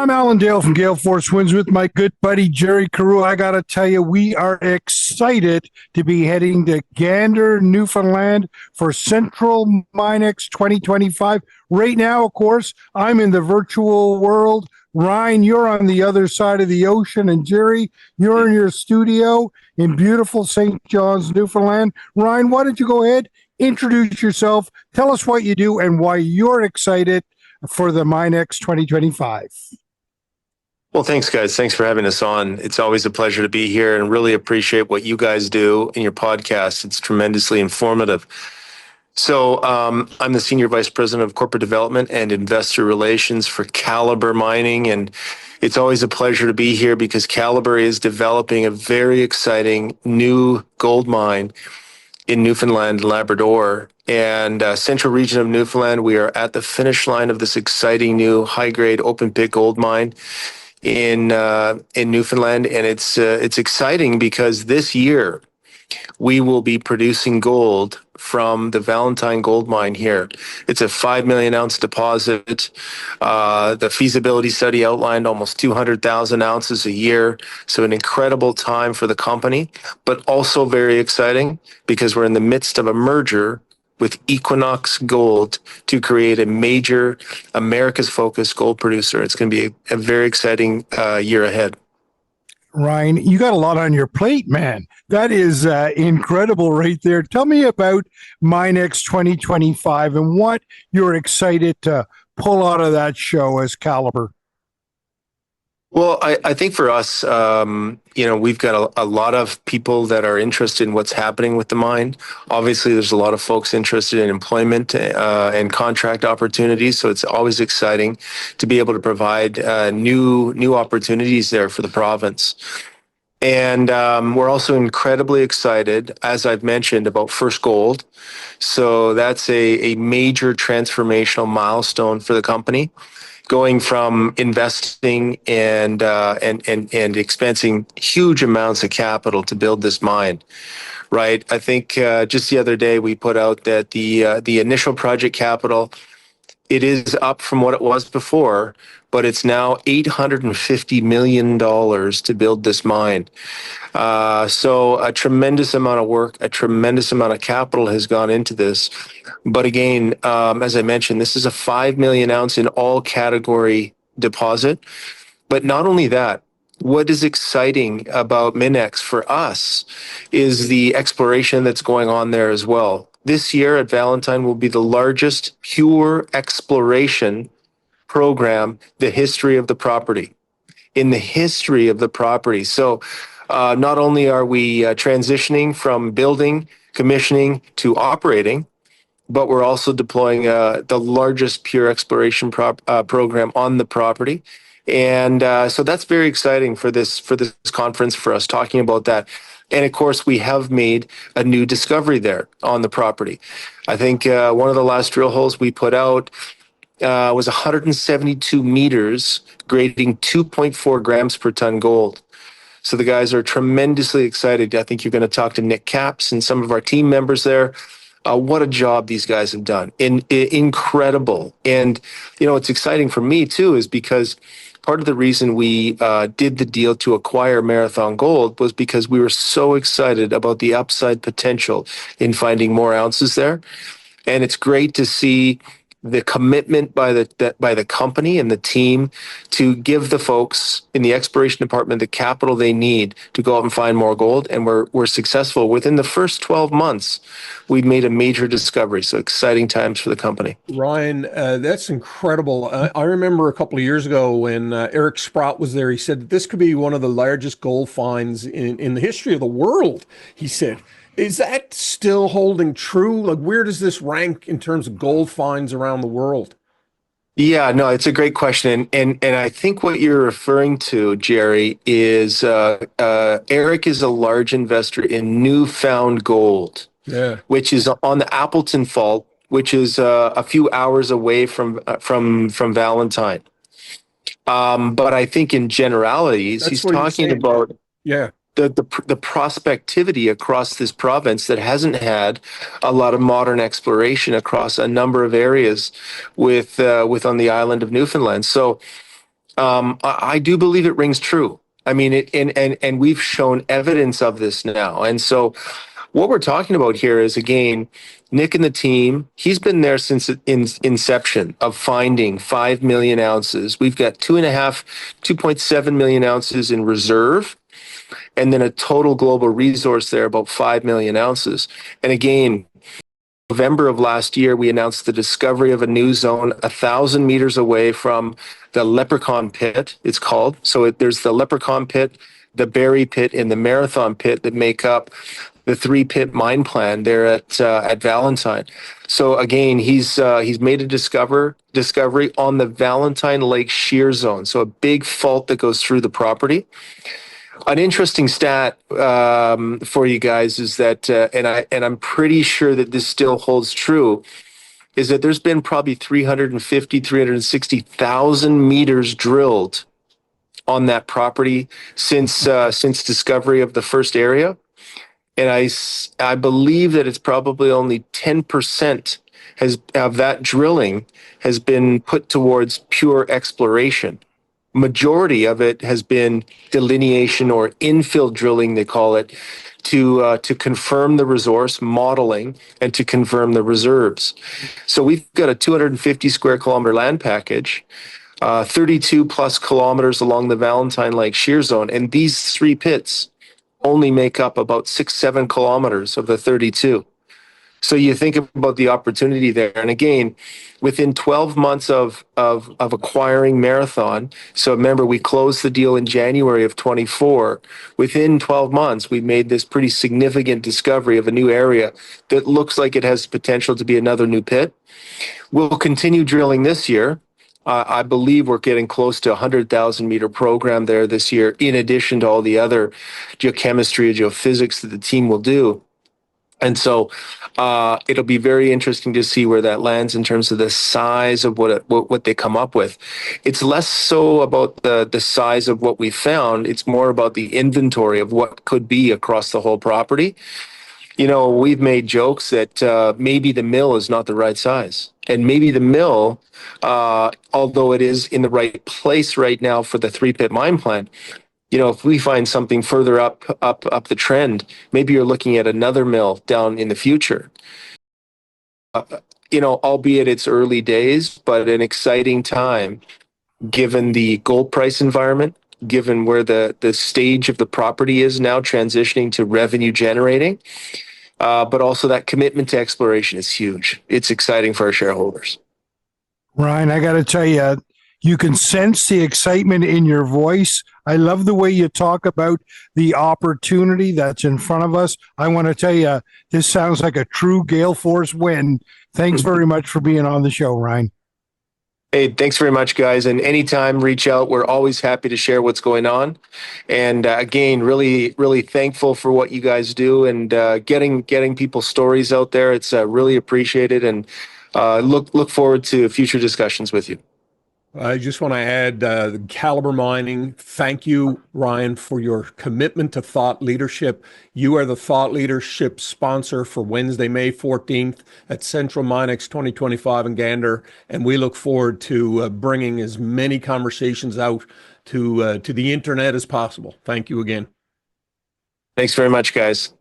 I'm Allan Dale from Gale Force Wins with my good buddy Jerry Carew. I got to tell you, we are excited to be heading to Gander, Newfoundland for CentralMinEx 2025. Right now, of course, I'm in the virtual world. Ryan, you're on the other side of the ocean, and Jerry, you're in your studio in beautiful St. John's, Newfoundland. Ryan, why don't you go ahead, introduce yourself, tell us what you do, and why you're excited for the MinEx 2025. Well, thanks, guys. Thanks for having us on. It's always a pleasure to be here and really appreciate what you guys do in your podcast. It's tremendously informative. So I'm the Senior Vice President of Corporate Development and Investor Relations for Calibre Mining. And it's always a pleasure to be here because Calibre is developing a very exciting new gold mine in Newfoundland and Labrador. And central region of Newfoundland, we are at the finish line of this exciting new high-grade open-pit gold mine in Newfoundland, and it's exciting because this year we will be producing gold from the Valentine Gold Mine here. It's a 5 million ounce deposit. The feasibility study outlined almost 200,000 ounces a year. So an incredible time for the company, but also very exciting because we're in the midst of a merger with Equinox Gold to create a major Americas-focused gold producer. It's going to be a very exciting year ahead. Ryan, you got a lot on your plate, man. That is incredible right there. Tell me about MinEx 2025 and what you're excited to pull out of that show as Calibre. Well, I think for us, we've got a lot of people that are interested in what's happening with the mine. Obviously, there's a lot of folks interested in employment and contract opportunities. So it's always exciting to be able to provide new opportunities there for the province. And we're also incredibly excited, as I've mentioned, about first gold. So that's a major transformational milestone for the company, going from investing and expensing huge amounts of capital to build this mine, right? I think just the other day we put out that the initial project capital, it is up from what it was before, but it's now $850 million to build this mine. So a tremendous amount of work, a tremendous amount of capital has gone into this. But again, as I mentioned, this is a 5 million ounce in all category deposit. But not only that, what is exciting about MinEx for us is the exploration that's going on there as well. This year at Valentine will be the largest pure exploration program, the history of the property, in the history of the property. So not only are we transitioning from building, commissioning to operating, but we're also deploying the largest pure exploration program on the property. And so that's very exciting for this conference, for us talking about that. And of course, we have made a new discovery there on the property. I think one of the last drill holes we put out was 172 meters, grading 2.4 grams per ton gold. So the guys are tremendously excited. I think you're going to talk to Nick Capps and some of our team members there. What a job these guys have done. Incredible. And, what's exciting for me, too, is because part of the reason we did the deal to acquire Marathon Gold was because we were so excited about the upside potential in finding more ounces there. And it's great to see the commitment by the company and the team to give the folks in the exploration department the capital they need to go out and find more gold. And we're successful. Within the first 12 months, we've made a major discovery. So exciting times for the company. Ryan, that's incredible. I remember a couple of years ago when Eric Sprott was there, he said that this could be one of the largest gold finds in the history of the world, he said. Is that still holding true? Like, where does this rank in terms of gold finds around the world? Yeah, no, it's a great question. And I think what you're referring to, Jerry, is Eric is a large investor in Newfound Gold, which is on the Appleton Fault, which is a few hours away from Valentine. But I think in generalities, he's talking about the prospectivity across this province that hasn't had a lot of modern exploration across a number of areas with on the island of Newfoundland. So I do believe it rings true. I mean, and we've shown evidence of this now. And so what we're talking about here is, again, Nick and the team, he's been there since inception of finding 5 million ounces. We've got 2.7 million ounces in reserve, and then a total global resource there, about 5 million ounces. And again, November of last year, we announced the discovery of a new zone 1,000 meters away from the Leprechaun Pit, it's called. So there's the Leprechaun Pit, the Berry Pit, and the Marathon Pit that make up the 3-pit mine plan there at Valentine. So again, he's made a discovery on the Valentine Lake shear zone. So a big fault that goes through the property. An interesting stat for you guys is that, and I'm pretty sure that this still holds true, is that there's been probably 360,000 meters drilled on that property since discovery of the first area, and I believe that it's probably only 10% of that drilling has been put towards pure exploration. Majority of it has been delineation or infill drilling, they call it, to confirm the resource modeling and to confirm the reserves. So we've got a 250 square kilometer land package, 32 plus kilometers along the Valentine Lake shear zone, and these 3 pits only make up about 6-7 kilometers of the 32. So you think about the opportunity there. And again, within 12 months of acquiring Marathon, so remember, we closed the deal in January of 24. Within 12 months, we made this pretty significant discovery of a new area that looks like it has potential to be another new pit. We'll continue drilling this year. I believe we're getting close to a 100,000 meter program there this year, in addition to all the other geochemistry and geophysics that the team will do. And so it'll be very interesting to see where that lands in terms of the size of what they come up with. It's less so about the size of what we found. It's more about the inventory of what could be across the whole property. You know, we've made jokes that maybe the mill is not the right size. And maybe the mill, although it is in the right place right now for the 3-pit mine plan, you know, if we find something further up the trend, maybe you're looking at another mill down in the future. You know, albeit it's early days, but an exciting time given the gold price environment, given where the stage of the property is now transitioning to revenue generating. But also that commitment to exploration is huge. It's exciting for our shareholders. Ryan, I got to tell you, you can sense the excitement in your voice. I love the way you talk about the opportunity that's in front of us. I want to tell you, this sounds like a true Gale Force win. Thanks very much for being on the show, Ryan. Hey, thanks very much, guys. And anytime, reach out. We're always happy to share what's going on. And again, really, really thankful for what you guys do and getting people's stories out there. It's really appreciated, and look forward to future discussions with you. I just want to add Calibre Mining. Thank you, Ryan, for your commitment to thought leadership. You are the thought leadership sponsor for Wednesday, May 14th at CentralMinEx2025 in Gander. And we look forward to bringing as many conversations out to the internet as possible. Thank you again. Thanks very much, guys.